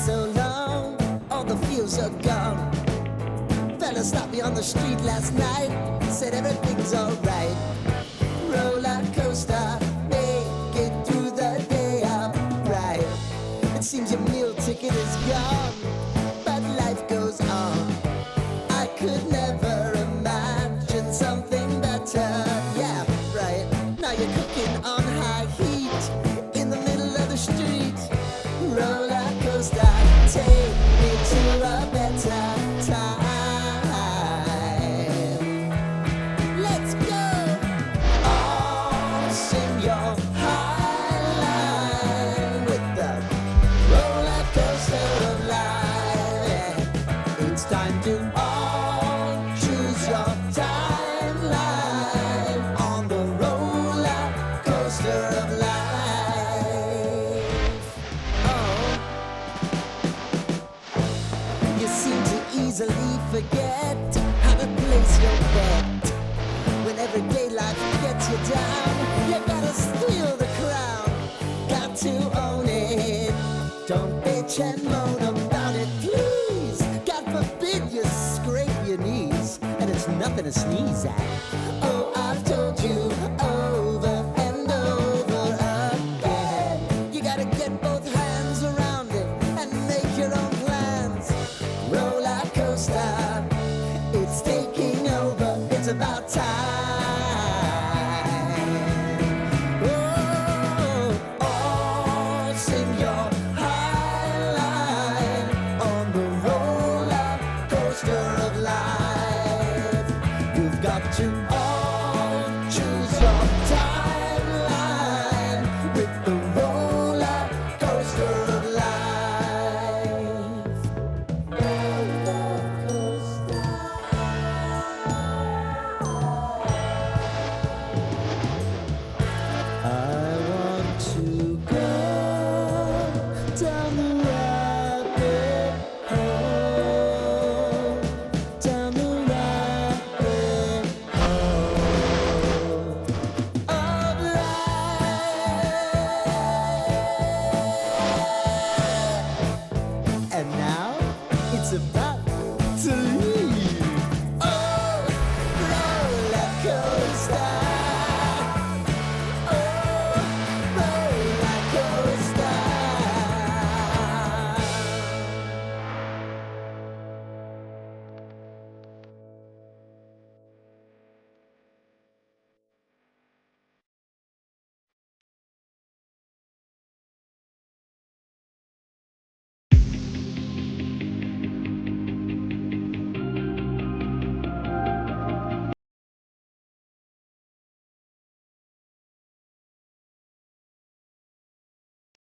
so long, all the feels are gone. Fella stopped me on the street last night, said everything's alright. Roller coaster, make it through the day upright. It seems your meal ticket is gone, but life goes on. I could never imagine something better. Yeah, right. Now you're cooking on high heat in the middle of the street. Roller coaster, take me to a better time. Let's go. All sing your high line with the roller coaster of life. It's time to all choose your timeline on the roller coaster of life. Oh, you seem to easily forget how to place your bet. When everyday life gets you down, you gotta steal the crown. Got to own it. Don't bitch and moan about it, please. God forbid you scrape your knees, and it's nothing to sneeze at. Oh, I've told you over and over again. You gotta get both hands around it and make your own plans. Roller coaster, it's taking over. It's about time. Oh, all sing your high line on the roller coaster of life. You've got to all choose your timeline with the roller coaster of life. Roller coaster. I want to go down the rabbit hole, down the rabbit hole of life. And now it's about to